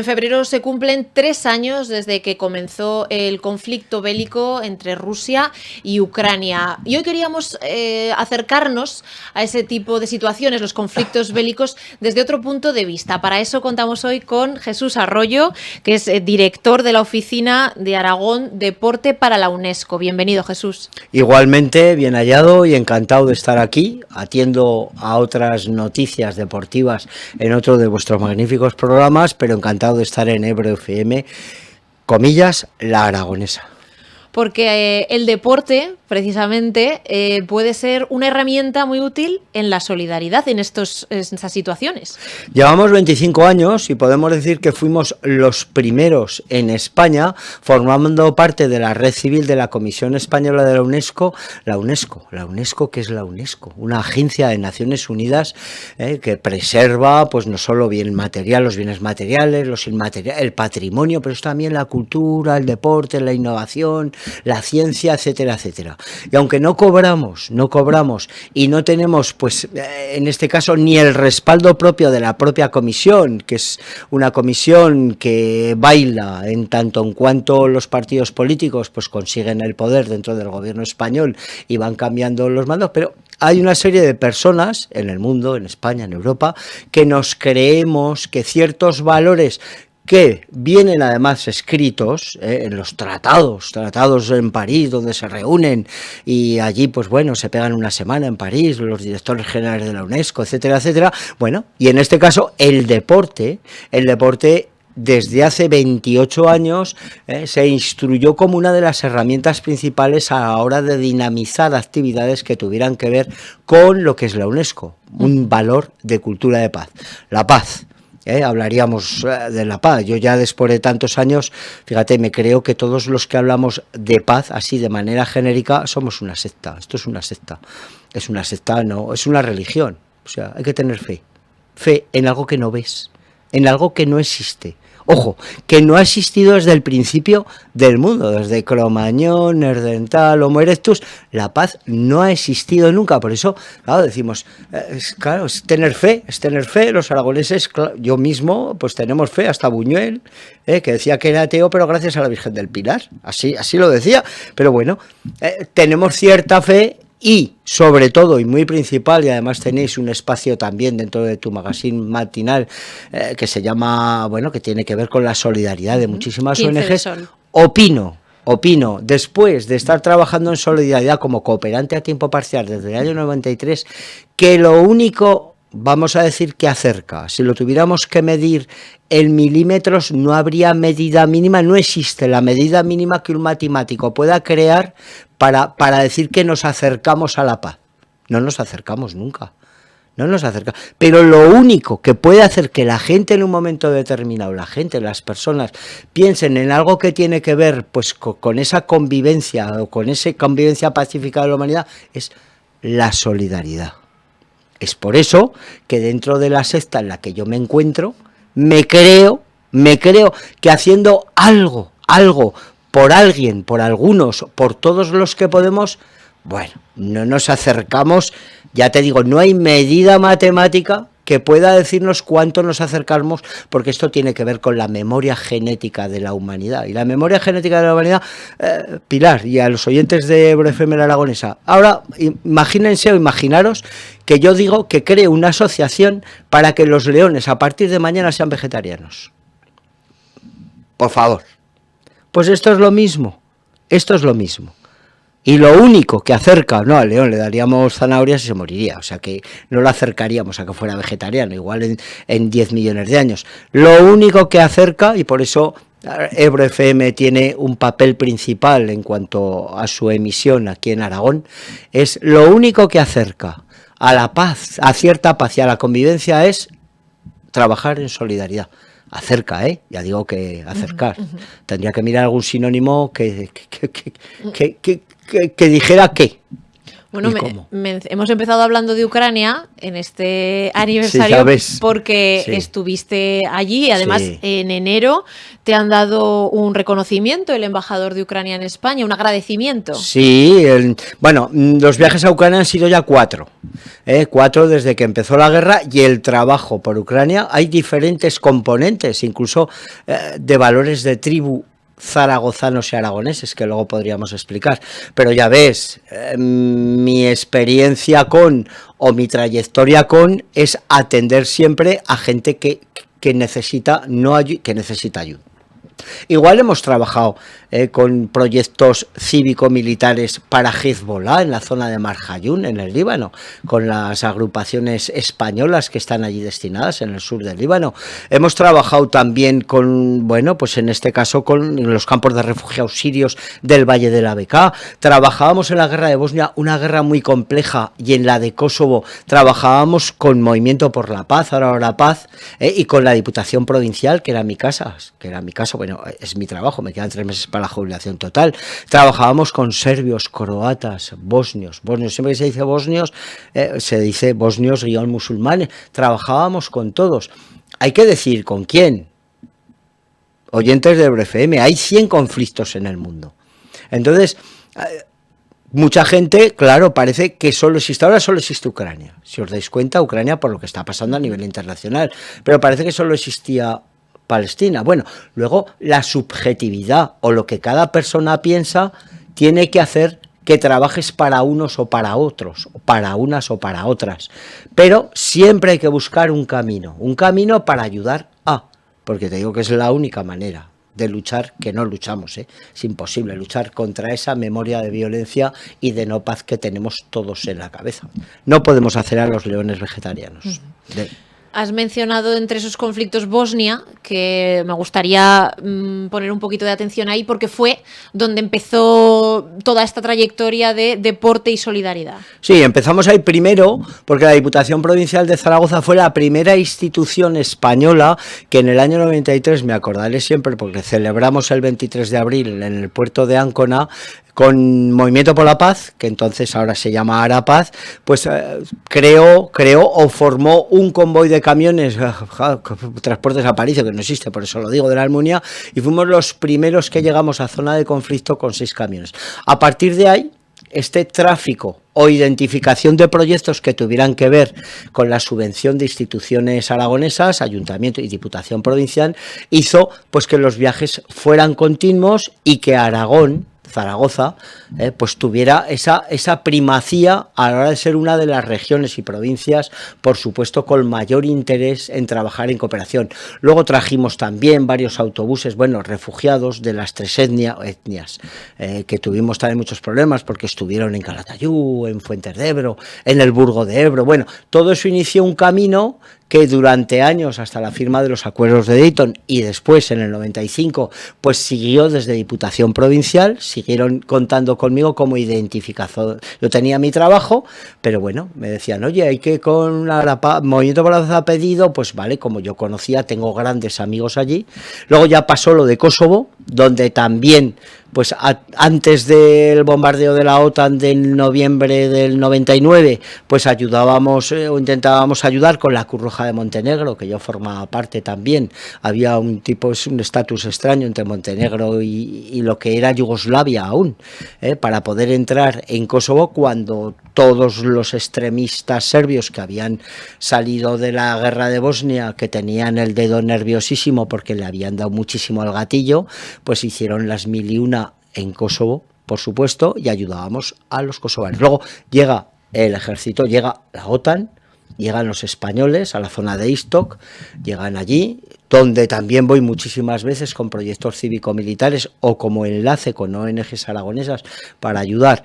En febrero se cumplen 3 años desde que comenzó el conflicto bélico entre Rusia y Ucrania. Y hoy queríamos acercarnos a ese tipo de situaciones, los conflictos bélicos, desde otro punto de vista. Para eso contamos hoy con Jesús Arroyo, que es director de la Oficina de Aragón Deporte para la UNESCO. Bienvenido, Jesús. Igualmente, bien hallado y encantado de estar aquí. Atiendo a otras noticias deportivas en otro de vuestros magníficos programas, pero encantado de estar en Ebro FM, comillas, la aragonesa. Porque el deporte, precisamente, puede ser una herramienta muy útil en la solidaridad en estas situaciones. Llevamos 25 años y podemos decir que fuimos los primeros en España, formando parte de la red civil de la Comisión Española de la UNESCO. La UNESCO, ¿qué es la UNESCO? Una agencia de Naciones Unidas que preserva, pues no solo bien material, los bienes materiales, los inmateriales, el patrimonio, pero es también la cultura, el deporte, la innovación, la ciencia, etcétera, etcétera. Y aunque no cobramos y no tenemos, pues en este caso, ni el respaldo propio de la propia comisión, que es una comisión que baila en tanto en cuanto los partidos políticos pues consiguen el poder dentro del gobierno español y van cambiando los mandos, pero hay una serie de personas en el mundo, en España, en Europa, que nos creemos que ciertos valores que vienen además escritos en los tratados en París, donde se reúnen y allí, pues bueno, se pegan una semana en París, los directores generales de la UNESCO, etcétera, etcétera. Bueno, y en este caso, el deporte desde hace 28 años se instruyó como una de las herramientas principales a la hora de dinamizar actividades que tuvieran que ver con lo que es la UNESCO, un valor de cultura de paz. La paz. Hablaríamos de la paz. Yo ya después de tantos años, fíjate, me creo que todos los que hablamos de paz, así de manera genérica, somos una secta. Esto es una secta. Es una secta, no, es una religión. O sea, hay que tener fe. Fe en algo que no ves, en algo que no existe. Ojo, que no ha existido desde el principio del mundo, desde Cromañón, Nerdental, Homo erectus. La paz no ha existido nunca, por eso, claro, decimos, es tener fe, los aragoneses, claro, yo mismo, pues tenemos fe, hasta Buñuel, que decía que era ateo, pero gracias a la Virgen del Pilar, así lo decía, pero bueno, tenemos cierta fe. Y sobre todo, y muy principal, y además tenéis un espacio también dentro de tu magazine matinal que se llama, bueno, que tiene que ver con la solidaridad de muchísimas ONGs, opino, después de estar trabajando en solidaridad como cooperante a tiempo parcial desde el año 93, que lo único, vamos a decir, que acerca, si lo tuviéramos que medir en milímetros, no habría medida mínima, no existe la medida mínima que un matemático pueda crear para decir que nos acercamos a la paz. No nos acercamos nunca, pero lo único que puede hacer que la gente en un momento determinado, las personas, piensen en algo que tiene que ver pues con esa convivencia o con esa convivencia pacífica de la humanidad, es la solidaridad. Es por eso que dentro de la secta en la que yo me encuentro, me creo que haciendo algo por alguien, por algunos, por todos los que podemos, bueno, no nos acercamos, ya te digo, no hay medida matemática que pueda decirnos cuánto nos acercamos, porque esto tiene que ver con la memoria genética de la humanidad. Y la memoria genética de la humanidad, Pilar, y a los oyentes de Ebro FM la Aragonesa, ahora imagínense o imaginaros que yo digo que cree una asociación para que los leones a partir de mañana sean vegetarianos. Por favor. Pues esto es lo mismo. Y lo único que acerca, no, al león le daríamos zanahorias y se moriría, o sea que no lo acercaríamos a que fuera vegetariano, igual en 10 millones de años. Lo único que acerca, y por eso Ebro FM tiene un papel principal en cuanto a su emisión aquí en Aragón, es lo único que acerca a la paz, a cierta paz y a la convivencia es trabajar en solidaridad. Acerca, ya digo que acercar. Tendría que mirar algún sinónimo que dijera qué. Bueno, ¿Y cómo? hemos empezado hablando de Ucrania en este aniversario porque estuviste allí y además en enero te han dado un reconocimiento, el embajador de Ucrania en España, un agradecimiento. Sí, bueno, los viajes a Ucrania han sido ya 4, 4 desde que empezó la guerra, y el trabajo por Ucrania. Hay diferentes componentes, incluso de valores de tribu zaragozanos y aragoneses, que luego podríamos explicar, pero ya ves, mi experiencia o mi trayectoria es atender siempre a gente que necesita ayuda. Igual hemos trabajado con proyectos cívico-militares para Hezbollah en la zona de Marjayún, en el Líbano, con las agrupaciones españolas que están allí destinadas en el sur del Líbano. Hemos trabajado también pues en este caso con los campos de refugiados sirios del Valle de la Bekaa. Trabajábamos en la guerra de Bosnia, una guerra muy compleja, y en la de Kosovo trabajábamos con Movimiento por la Paz, ahora la Paz, y con la Diputación Provincial, que era mi casa, bueno, es mi trabajo, me quedan 3 meses para la jubilación total. Trabajábamos con serbios, croatas, bosnios, siempre que se dice bosnios, se dice bosnios-musulmanes, trabajábamos con todos. Hay que decir con quién. Oyentes de EbroFM, hay 100 conflictos en el mundo. Entonces, mucha gente, claro, parece que solo existe Ucrania. Si os dais cuenta, Ucrania por lo que está pasando a nivel internacional, pero parece que solo existía Palestina. Bueno, luego la subjetividad o lo que cada persona piensa tiene que hacer que trabajes para unos o para otros, o para unas o para otras. Pero siempre hay que buscar un camino para ayudar porque te digo que es la única manera de luchar, que no luchamos, es imposible luchar contra esa memoria de violencia y de no paz que tenemos todos en la cabeza. No podemos hacer a los leones vegetarianos. Has mencionado entre esos conflictos Bosnia, que me gustaría poner un poquito de atención ahí, porque fue donde empezó toda esta trayectoria de deporte y solidaridad. Sí, empezamos ahí primero, porque la Diputación Provincial de Zaragoza fue la primera institución española que en el año 93, me acordaré siempre, porque celebramos el 23 de abril en el puerto de Ancona, con Movimiento por la Paz, que entonces ahora se llama Arapaz, pues creó o formó un convoy de camiones, Transportes Aparicio, que no existe, por eso lo digo, de la Almunia, y fuimos los primeros que llegamos a zona de conflicto con 6 camiones. A partir de ahí, este tráfico o identificación de proyectos que tuvieran que ver con la subvención de instituciones aragonesas, Ayuntamiento y Diputación Provincial, hizo pues que los viajes fueran continuos y que Zaragoza, pues tuviera esa primacía a la hora de ser una de las regiones y provincias, por supuesto, con mayor interés en trabajar en cooperación. Luego trajimos también varios autobuses, refugiados de las 3 etnias, que tuvimos también muchos problemas porque estuvieron en Calatayud, en Fuentes de Ebro, en el Burgo de Ebro. Bueno, todo eso inició un camino que durante años, hasta la firma de los acuerdos de Dayton y después en el 95, pues siguió desde Diputación Provincial, siguieron contando conmigo como identificador. Yo tenía mi trabajo, pero bueno, me decían, oye, hay que con Movimiento por la Paz ha pedido, pues vale, como yo conocía, tengo grandes amigos allí. Luego ya pasó lo de Kosovo, donde también, pues antes del bombardeo de la OTAN del noviembre del 99, pues ayudábamos o intentábamos ayudar con la Cruz Roja de Montenegro, que yo formaba parte también. Había un estatus extraño entre Montenegro y lo que era Yugoslavia aún, para poder entrar en Kosovo cuando todos los extremistas serbios que habían salido de la guerra de Bosnia, que tenían el dedo nerviosísimo porque le habían dado muchísimo al gatillo, pues hicieron las 1001 en Kosovo, por supuesto, y ayudábamos a los kosovares. Luego llega el ejército, llega la OTAN, llegan los españoles a la zona de Istok, llegan allí, donde también voy muchísimas veces con proyectos cívico-militares o como enlace con ONGs aragonesas para ayudar.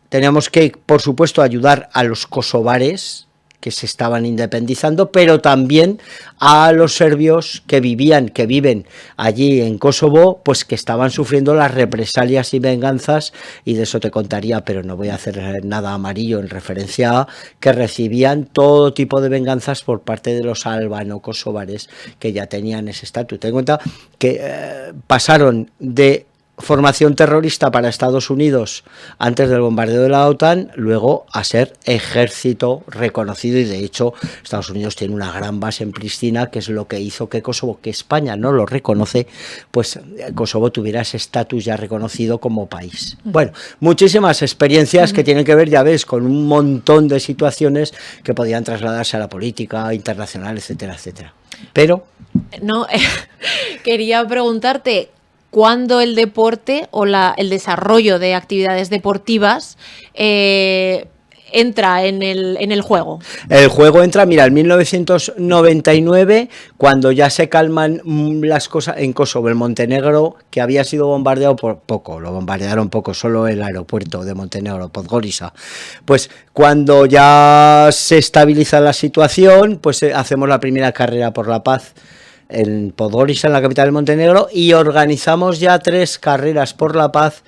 Teníamos que, por supuesto, ayudar a los kosovares que se estaban independizando, pero también a los serbios que viven allí en Kosovo, pues que estaban sufriendo las represalias y venganzas, y de eso te contaría, pero no voy a hacer nada amarillo en referencia a que recibían todo tipo de venganzas por parte de los albano-kosovares que ya tenían ese estatus. Ten en cuenta que pasaron de formación terrorista para Estados Unidos antes del bombardeo de la OTAN, luego a ser ejército reconocido, y de hecho Estados Unidos tiene una gran base en Pristina, que es lo que hizo que Kosovo, que España no lo reconoce, pues Kosovo tuviera ese estatus ya reconocido como país. Bueno, muchísimas experiencias que tienen que ver, ya ves, con un montón de situaciones que podían trasladarse a la política internacional, etcétera, etcétera. Pero no, quería preguntarte, ¿cuándo el deporte o el desarrollo de actividades deportivas entra en el juego? El juego entra, mira, en 1999, cuando ya se calman las cosas en Kosovo. El Montenegro, que había sido bombardeado por poco, lo bombardearon poco, solo el aeropuerto de Montenegro, Podgorica. Pues cuando ya se estabiliza la situación, pues hacemos la primera carrera por la paz en Podgorica, en la capital de Montenegro, y organizamos ya 3 carreras por la paz: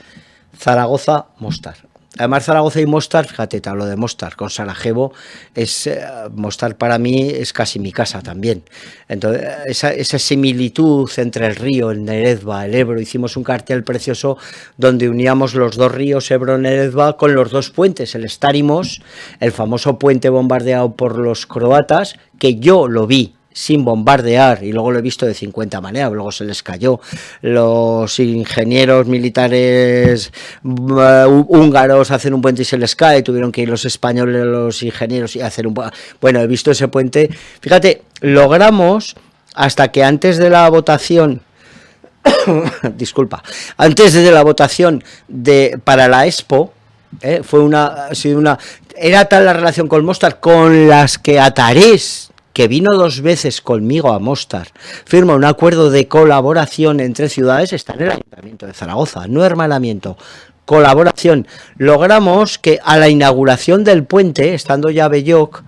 Zaragoza, Mostar. Además, Zaragoza y Mostar, fíjate, te hablo de Mostar, con Sarajevo, Mostar para mí es casi mi casa también. Entonces, esa similitud entre el río, el Neretva, el Ebro, hicimos un cartel precioso donde uníamos los 2 ríos, Ebro y Neretva, con los 2 puentes, el Starimos, el famoso puente bombardeado por los croatas, que yo lo vi sin bombardear, y luego lo he visto de 50 maneras, luego se les cayó. Los ingenieros militares húngaros hacen un puente y se les cae, tuvieron que ir los españoles, los ingenieros, y hacer un... Bueno, he visto ese puente. Fíjate, logramos, hasta que antes de la votación disculpa, antes de la votación para la Expo, era tal la relación con Mostar, con las que Atarés, que vino 2 veces conmigo a Mostar, firma un acuerdo de colaboración entre ciudades, está en el Ayuntamiento de Zaragoza, no hermanamiento, colaboración. Logramos que a la inauguración del puente, estando ya Belloc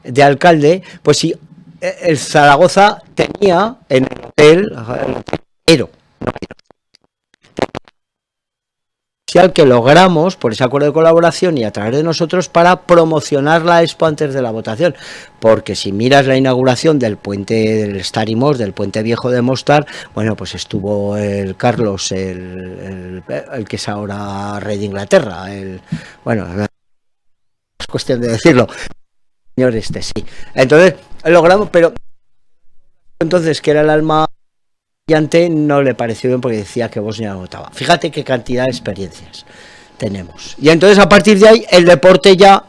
de alcalde, pues sí, el Zaragoza tenía en el hotel que logramos por ese acuerdo de colaboración y a través de nosotros para promocionar la Expo antes de la votación, porque si miras la inauguración del puente del Starimos, del puente viejo de Mostar, bueno, pues estuvo el Carlos, el que es ahora rey de Inglaterra, bueno, es cuestión de decirlo, señor sí. Entonces logramos, pero entonces que era el alma no le pareció bien porque decía que Bosnia no votaba. Fíjate qué cantidad de experiencias tenemos. Y entonces a partir de ahí el deporte ya,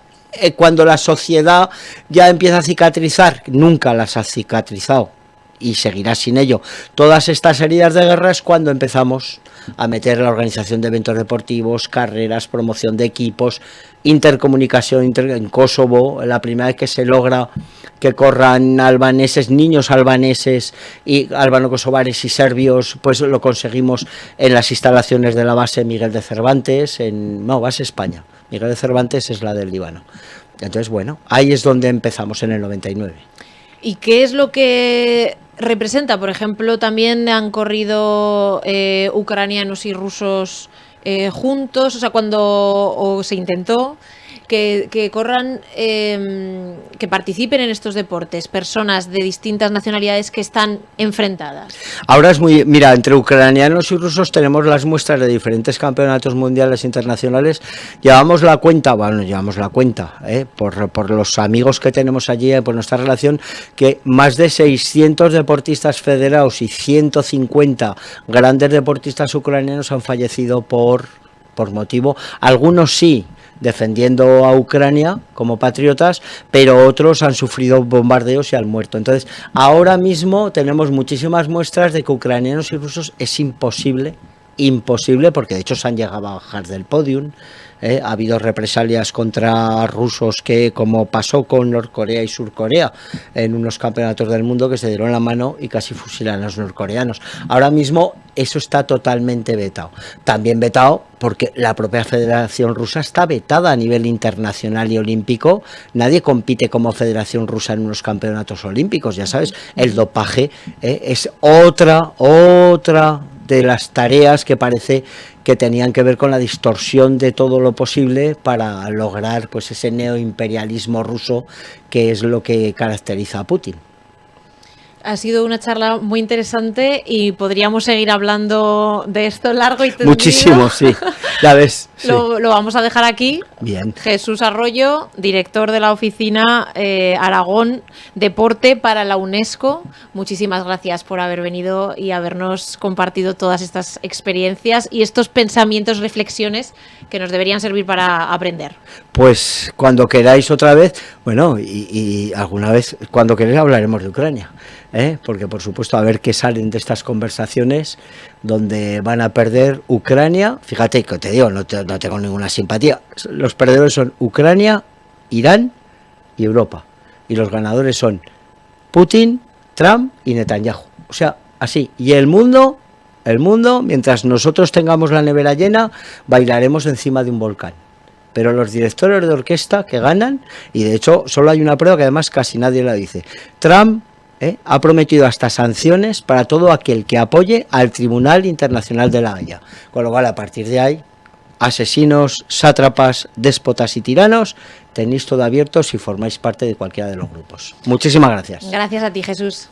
cuando la sociedad ya empieza a cicatrizar, nunca las ha cicatrizado y seguirá sin ello, todas estas heridas de guerra, es cuando empezamos a meter la organización de eventos deportivos, carreras, promoción de equipos, intercomunicación en Kosovo, la primera vez que se logra que corran albaneses, niños albaneses y albano-kosovares y serbios, pues lo conseguimos en las instalaciones de la base Miguel de Cervantes, base España, Miguel de Cervantes es la del Líbano. Entonces, bueno, ahí es donde empezamos en el 99. ¿Y qué es lo que representa? Por ejemplo, también han corrido ucranianos y rusos juntos, o sea, o se intentó que corran, que participen en estos deportes personas de distintas nacionalidades que están enfrentadas. Ahora es mira, entre ucranianos y rusos tenemos las muestras de diferentes campeonatos mundiales internacionales. Llevamos la cuenta por los amigos que tenemos allí, por nuestra relación, que más de 600 deportistas federados y 150 grandes deportistas ucranianos han fallecido por motivo, algunos sí defendiendo a Ucrania como patriotas, pero otros han sufrido bombardeos y han muerto. Entonces, ahora mismo tenemos muchísimas muestras de que ucranianos y rusos es imposible, porque de hecho se han llegado a bajar del podium. Ha habido represalias contra rusos, que como pasó con Norcorea y Surcorea en unos campeonatos del mundo, que se dieron la mano y casi fusilan a los norcoreanos. Ahora mismo eso está totalmente vetado. También vetado porque la propia Federación Rusa está vetada a nivel internacional y olímpico. Nadie compite como Federación Rusa en unos campeonatos olímpicos, ya sabes. El dopaje es otra de las tareas que parece que tenían que ver con la distorsión de todo lo posible para lograr pues ese neoimperialismo ruso, que es lo que caracteriza a Putin. Ha sido una charla muy interesante y podríamos seguir hablando de esto largo y tendido. Muchísimo, sí. Ya ves. Sí. Lo vamos a dejar aquí. Bien. Jesús Arroyo, director de la oficina Aragón Deporte para la UNESCO. Muchísimas gracias por haber venido y habernos compartido todas estas experiencias y estos pensamientos, reflexiones que nos deberían servir para aprender. Pues cuando queráis otra vez, bueno, y alguna vez, cuando queráis hablaremos de Ucrania. Porque por supuesto a ver qué salen de estas conversaciones donde van a perder Ucrania. Fíjate que te digo, no tengo ninguna simpatía. Los perdedores son Ucrania, Irán y Europa, y los ganadores son Putin, Trump y Netanyahu. O sea, así. Y el mundo, mientras nosotros tengamos la nevera llena, bailaremos encima de un volcán. Pero los directores de orquesta que ganan, y de hecho solo hay una prueba que además casi nadie la dice, Trump ha prometido hasta sanciones para todo aquel que apoye al Tribunal Internacional de la Haya. Con lo cual, a partir de ahí, asesinos, sátrapas, déspotas y tiranos, tenéis todo abierto si formáis parte de cualquiera de los grupos. Muchísimas gracias. Gracias a ti, Jesús.